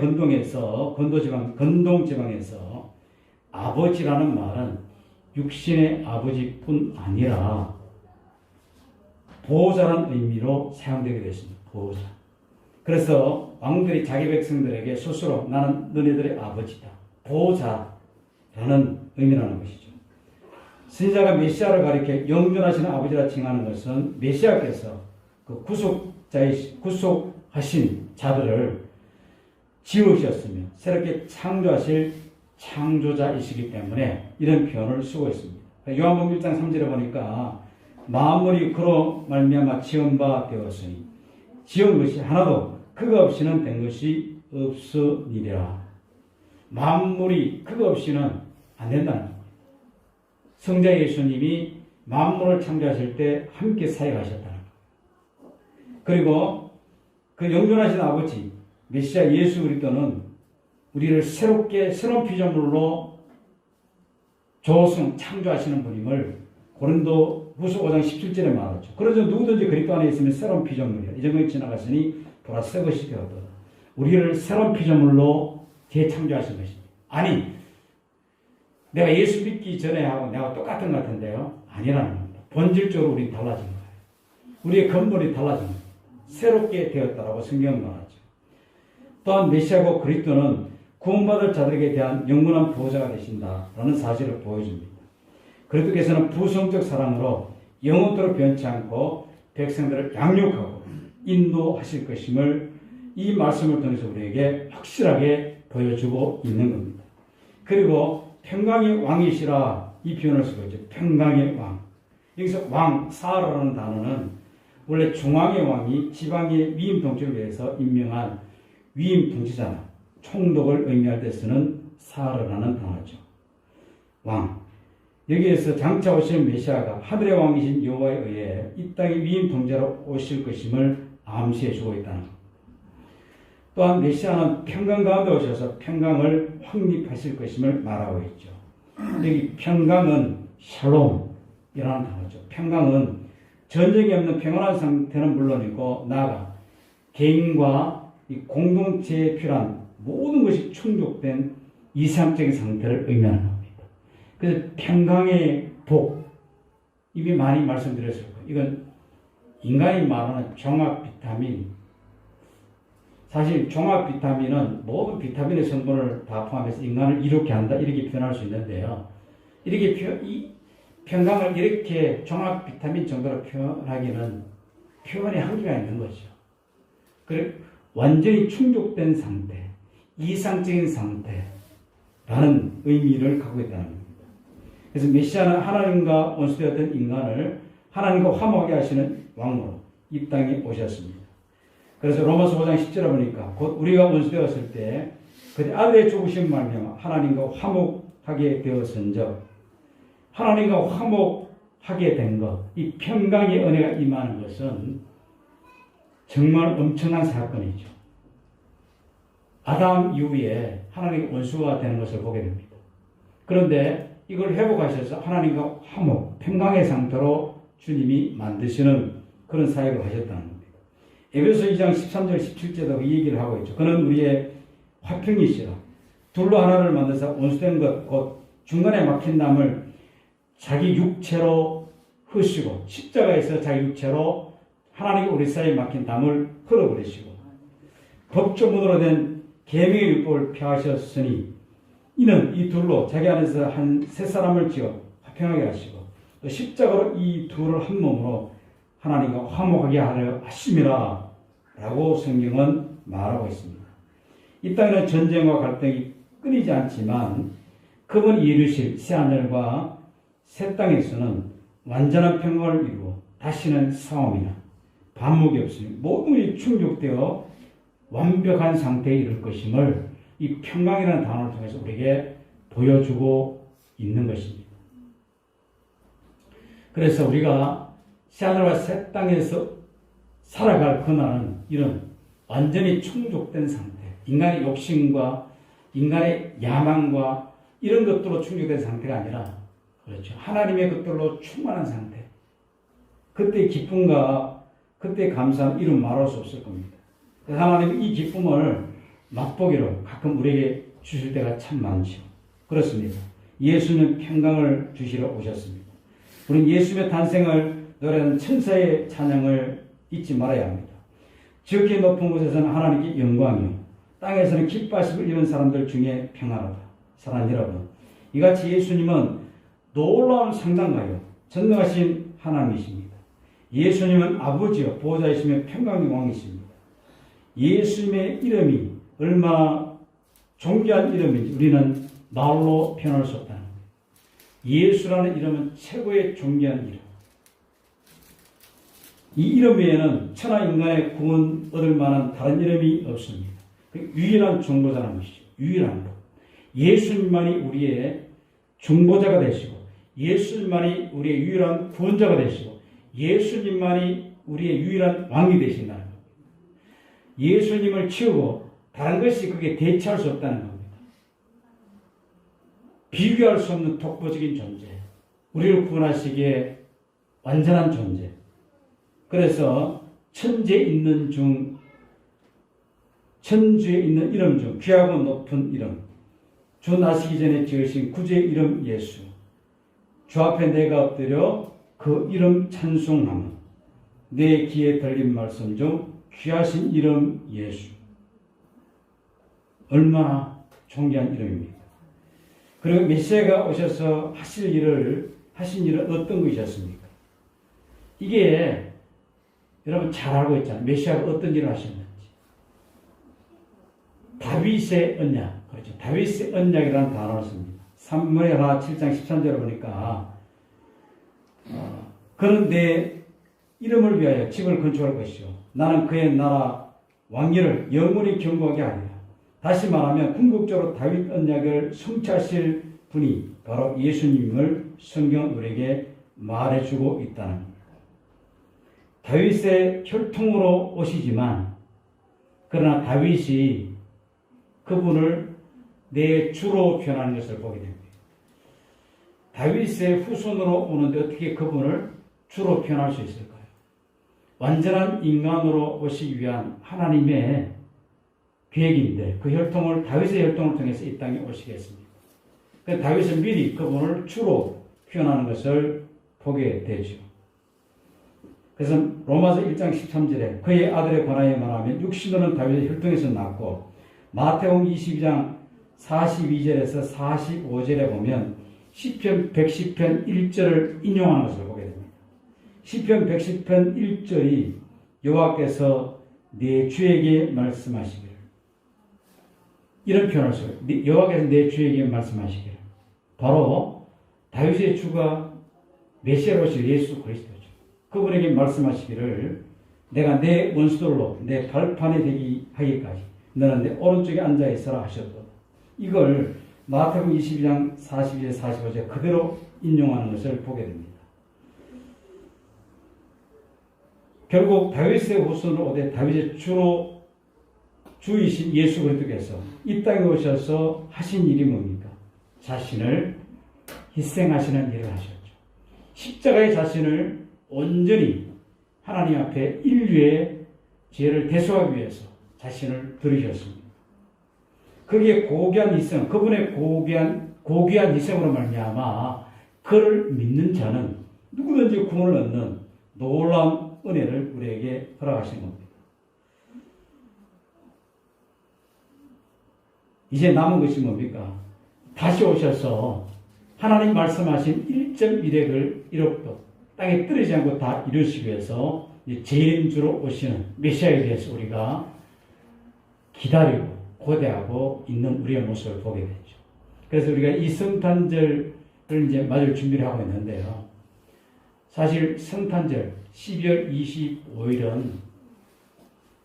건동지방에서 아버지라는 말은 육신의 아버지뿐 아니라 보호자라는 의미로 사용되게 되었습니다. 보호자. 그래서 왕들이 자기 백성들에게 스스로 나는 너네들의 아버지다. 보호자라는 의미라는 것이죠. 선지자가 메시아를 가리켜 영존하시는 아버지라 칭하는 것은 메시아께서 그 구속하신 자들을 지으셨으며 새롭게 창조하실 창조자이시기 때문에 이런 표현을 쓰고 있습니다. 요한복음 1장 3절에 보니까 만물이 그로 말미암아 지은 바 되었으니 지은 것이 하나도 그가 없이는 된 것이 없으니라. 만물이 그가 없이는 안 된다는 겁니다. 성자 예수님이 만물을 창조하실 때 함께 사역하셨다는 겁니다. 그리고 그 영존하신 아버지 메시아 예수 그리스도는 우리를 새로운 피조물로 창조하시는 분임을 고린도후서 5장 17절에 말하죠. 그래서 누구든지 그리스도 안에 있으면 새로운 피조물이야. 이전까지 지나갔으니 보라 새 것이 되었다. 우리를 새로운 피조물로 재창조하신 것입니다. 아니, 내가 예수 믿기 전에 하고 내가 똑같은 것 같은데요? 아니라는 겁니다. 본질적으로 우리는 달라진 거예요. 우리의 근본이 달라진 거예요. 새롭게 되었다라고 성경은 말하죠. 또한 메시아고 그리스도는 구원받을 자들에게 대한 영원한 보호자가 되신다라는 사실을 보여줍니다. 그리스도께서는 부성적 사랑으로 영원토록 변치 않고 백성들을 양육하고 인도하실 것임을 이 말씀을 통해서 우리에게 확실하게 보여주고 있는 겁니다. 그리고 평강의 왕이시라 이 표현을 쓰고 있죠. 평강의 왕. 여기서 왕, 사르라는 단어는 원래 중앙의 왕이 지방의 위임 통치를 위해서 임명한 위임 통치자나 총독을 의미할 때 쓰는 사르라는 단어죠. 왕. 여기에서 장차 오실 메시아가 하늘의 왕이신 여호와에 의해 이 땅의 위임 통치자로 오실 것임을 암시해 주고 있다는 것. 또한 메시아는 평강 가운데 오셔서 평강을 확립하실 것임을 말하고 있죠. 여기 평강은 샬롬이라는 단어죠. 평강은 전쟁이 없는 평안한 상태는 물론이고 나아가 개인과 이 공동체에 필요한 모든 것이 충족된 이상적인 상태를 의미하는 겁니다. 그래서 평강의 복, 이미 많이 말씀드렸을 거예요. 이건 인간이 말하는 종합 비타민. 사실 종합 비타민은 모든 비타민의 성분을 다 포함해서 인간을 이렇게 한다, 이렇게 표현할 수 있는데요. 이 평강을 이렇게 종합 비타민 정도로 표현하기는 표현의 한계가 있는 거죠. 그리고 완전히 충족된 상태, 이상적인 상태라는 의미를 갖고 있다는 겁니다. 그래서 메시아는 하나님과 원수되었던 인간을 하나님과 화목하게 하시는 왕으로 이 땅에 오셨습니다. 그래서 로마서 5장 10절에 보니까 곧 우리가 원수되었을 때 그때 아들의 죽으신 말미암아 하나님과 화목하게 되었은즉 하나님과 화목하게 된 것, 이 평강의 은혜가 임하는 것은 정말 엄청난 사건이죠. 아담 이후에 하나님과 원수가 되는 것을 보게 됩니다. 그런데 이걸 회복하셔서 하나님과 화목, 평강의 상태로 주님이 만드시는 그런 사역을 하셨다는 겁니다. 에베소 2장 13절 17절도 이 얘기를 하고 있죠. 그는 우리의 화평이시라. 둘로 하나를 만들어서 원수된 것 곧 중간에 막힌 남을 자기 육체로 흐시고 십자가에서 자기 육체로 하나님이 우리 사이에 막힌 담을 흘어버리시고 법조문으로 된 계명의 율법을 펴하셨으니 이는 이 둘로 자기 안에서 한 세 사람을 지어 화평하게 하시고 또 십자가로 이 둘을 한 몸으로 하나님과 화목하게 하려 하심이라 라고 성경은 말하고 있습니다. 이 땅에는 전쟁과 갈등이 끊이지 않지만 그분이 이루실 새하늘과 새 땅에서는 완전한 평화를 이루고 다시는 싸움이나 반목이 없으니 모든 일이 충족되어 완벽한 상태에 이를 것임을 이 평강이라는 단어를 통해서 우리에게 보여주고 있는 것입니다. 그래서 우리가 새하늘과 새 땅에서 살아갈 그날은 이런 완전히 충족된 상태, 인간의 욕심과 인간의 야망과 이런 것들로 충족된 상태가 아니라 그렇죠. 하나님의 것들로 충만한 상태. 그때의 기쁨과 그때의 감사는 이루 말할 수 없을 겁니다. 하나님은 이 기쁨을 맛보기로 가끔 우리에게 주실 때가 참 많죠. 그렇습니다. 예수는 평강을 주시러 오셨습니다. 우리는 예수의 탄생을 노래하는 천사의 찬양을 잊지 말아야 합니다. 지극히 높은 곳에서는 하나님께 영광이요 땅에서는 기뻐하심을 입은 사람들 중에 평안하다. 사랑하는 여러분, 이같이 예수님은 놀라운 상당가요 전능하신 하나님이십니다. 예수님은 아버지요 보호자이시며 평강의 왕이십니다. 예수님의 이름이 얼마나 존귀한 이름인지 우리는 말로 표현할 수 없다는 겁니다. 예수라는 이름은 최고의 존귀한 이름. 이 이름 외에는 천하 인간의 구원 얻을 만한 다른 이름이 없습니다. 유일한 중보자라는 것이죠. 유일한 것. 예수님만이 우리의 중보자가 되시고 예수님만이 우리의 유일한 구원자가 되시고 예수님만이 우리의 유일한 왕이 되신다는 겁니다. 예수님을 치우고 다른 것이 그게 대체할 수 없다는 겁니다. 비교할 수 없는 독보적인 존재. 우리를 구원하시기에 완전한 존재. 그래서 천주에 있는 이름 중 귀하고 높은 이름. 주 나시기 전에 지으신 구주의 이름 예수. 주 앞에 내가 엎드려 그 이름 찬송하며 내 귀에 들린 말씀 중 귀하신 이름 예수. 얼마나 존귀한 이름입니까? 그리고 메시아가 오셔서 하신 일은 어떤 것이었습니까? 이게 여러분 잘 알고 있잖아요. 메시아가 어떤 일을 하셨는지. 다윗의 언약. 그렇죠. 다윗의 언약이라는 단어를 씁니다. 사무엘하 7장 13절을 보니까 그는 내 이름을 위하여 집을 건축할 것이요 나는 그의 나라 왕위를 영원히 경고하게 하리라. 다시 말하면 궁극적으로 다윗 언약을 성취하실 분이 바로 예수님을 성경 우리에게 말해주고 있다는 겁니다. 다윗의 혈통으로 오시지만 그러나 다윗이 그분을 내 주로 표현하는 것을 보게 됩니다. 다윗의 후손으로 오는데 어떻게 그분을 주로 표현할 수 있을까요? 완전한 인간으로 오시기 위한 하나님의 계획인데 그 혈통을 다윗의 혈통을 통해서 이 땅에 오시겠습니다. 그래서 다윗은 미리 그분을 주로 표현하는 것을 보게 되죠. 그래서 로마서 1장 13절에 그의 아들에 관하여 말하면 육신으로는 다윗의 혈통에서 났고 마태복음 22장 42절에서 45절에 보면 시편 110편 1절을 인용하는 것을 보게 됩니다. 시편 110편 1절이 여호와께서 내 주에게 말씀하시기를 이런 표현을 써요. 여호와께서 내 주에게 말씀하시기를 바로 다윗의 주가 메시아로 오실 예수 그리스도죠. 그분에게 말씀하시기를 내가 내 원수들로 내 발판이 되기 하기까지 너는 내 오른쪽에 앉아 있어라 하셨도다. 이걸 마태복음 22장 42절 45절 그대로 인용하는 것을 보게 됩니다. 결국 다윗의 후손으로 오되 다윗의 주이신 예수 그리스도께서 이 땅에 오셔서 하신 일이 뭡니까? 자신을 희생하시는 일을 하셨죠. 십자가의 자신을 온전히 하나님 앞에 인류의 죄를 대속하기 위해서 자신을 들이셨습니다. 거기에 고귀한 희생, 그분의 고귀한 희생으로 말미암아 그를 믿는 자는 누구든지 구원을 얻는 놀라운 은혜를 우리에게 허락하신 겁니다. 이제 남은 것이 뭡니까? 다시 오셔서 하나님 말씀하신 1.1핵을 1억도 땅에 떨어지지 않고 다 이루시기 위해서 재림주로 오시는 메시아에 대해서 우리가 기다리고 고대하고 있는 우리의 모습을 보게 되죠. 그래서 우리가 이 성탄절을 이제 맞을 준비를 하고 있는데요. 사실 성탄절 12월 25일은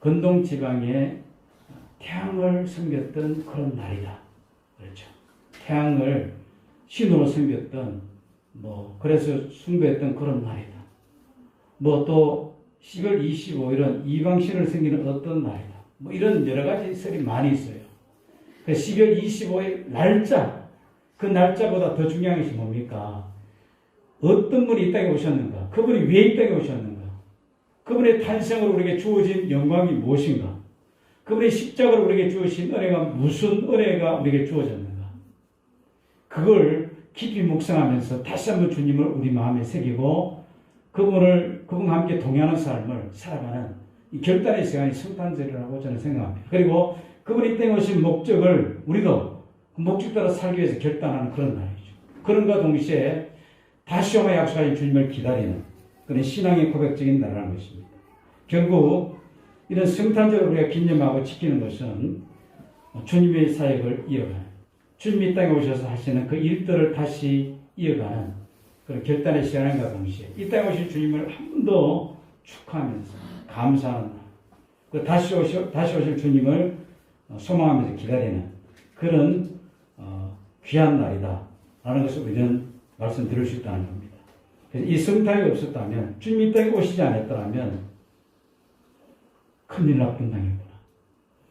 건동 지방에 태양을 섬겼던 그런 날이다. 그렇죠. 태양을 신으로 섬겼던 그래서 숭배했던 그런 날이다. 또 10월 25일은 이방신을 섬기는 어떤 날이다. 이런 여러 가지 설이 많이 있어요. 12월 25일 날짜, 그 날짜보다 더 중요한 것이 뭡니까? 어떤 분이 이 땅에 오셨는가? 그분이 왜 이 땅에 오셨는가? 그분의 탄생으로 우리에게 주어진 영광이 무엇인가? 그분의 십자가로 우리에게 주어진 은혜가 무슨 은혜가 우리에게 주어졌는가? 그걸 깊이 묵상하면서 다시 한번 주님을 우리 마음에 새기고 그분과 함께 동행하는 삶을 살아가는 이 결단의 시간이 성탄절이라고 저는 생각합니다. 그리고 그분이 이 땅에 오신 목적을 우리도 그 목적 따라 살기 위해서 결단하는 그런 날이죠. 그런가 동시에 다시 오마 약속하신 주님을 기다리는 그런 신앙의 고백적인 날이라는 것입니다. 결국 이런 성탄절을 우리가 기념하고 지키는 것은 주님의 사역을 이어가는, 주님이 이 땅에 오셔서 하시는 그 일들을 다시 이어가는 그런 결단의 시간과 동시에 이 땅에 오신 주님을 한 번 더 축하하면서 감사하는 날, 다시 오실 주님을 소망하면서 기다리는 그런 귀한 날이다라는 것을 우리는 말씀드릴 수 있다는 겁니다. 그래서 이 성탄이 없었다면, 주님이 이 땅에 오시지 않았더라면 큰일 날 뻔당했구나.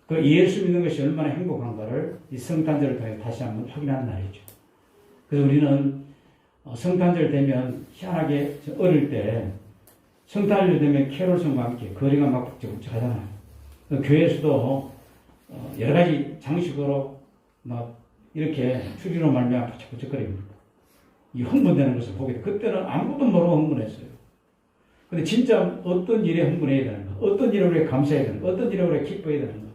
그 예수 믿는 것이 얼마나 행복한가를 이 성탄절을 통해 다시 한번 확인하는 날이죠. 그래서 우리는 성탄절 되면 희한하게 어릴 때 성탄절 되면 캐롤송과 함께 거리가 막 북적북적하잖아요. 교회에서도 여러 가지 장식으로 막 이렇게 추리로 말미암아 부쩍부쩍거립니다. 이 흥분되는 것을 보게 돼. 그때는 아무것도 모르고 흥분했어요. 근데 진짜 어떤 일에 흥분해야 되는가, 어떤 일에 우리가 감사해야 되는가, 어떤 일에 우리가 기뻐해야 되는가,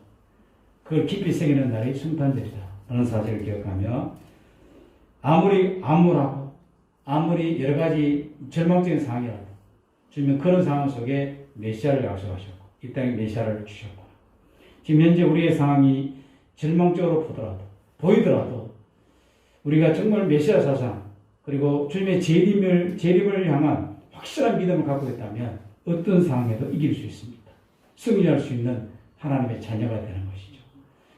그걸 깊이 새기는 날이 성탄절이다 라는 사실을 기억하며 아무리 암울하고 아무리 여러 가지 절망적인 상황이라도 주님은 그런 상황 속에 메시아를 약속하셨고 이 땅에 메시아를 주셨고, 지금 현재 우리의 상황이 절망적으로 보이더라도 우리가 정말 메시아 사상 그리고 주님의 재림을 향한 확실한 믿음을 갖고 있다면 어떤 상황에도 이길 수 있습니다. 승리할 수 있는 하나님의 자녀가 되는 것이죠.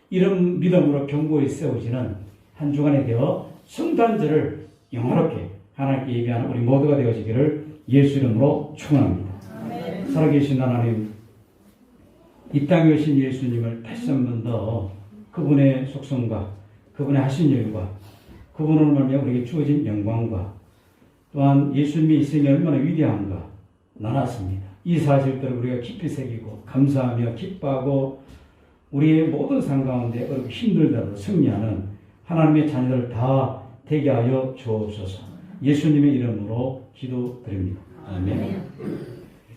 이런 믿음으로 견고히 세워지는 한 주간이 되어 성탄절을 영화롭게 하나님께 예배하는 우리 모두가 되어지기를 예수 이름으로 축원합니다. 살아계신 하나님, 이 땅에 오신 예수님을 다시 한 번 더 그분의 속성과 그분의 하신 일과 그분으로 말미암아 우리에게 주어진 영광과 또한 예수님의 희생이 얼마나 위대한가 나눴습니다. 이 사실들을 우리가 깊이 새기고 감사하며 기뻐하고 우리의 모든 삶 가운데 어렵고 힘들더라도 승리하는 하나님의 자녀들 다 되게 하여 주옵소서. 예수님의 이름으로 기도드립니다. 아멘.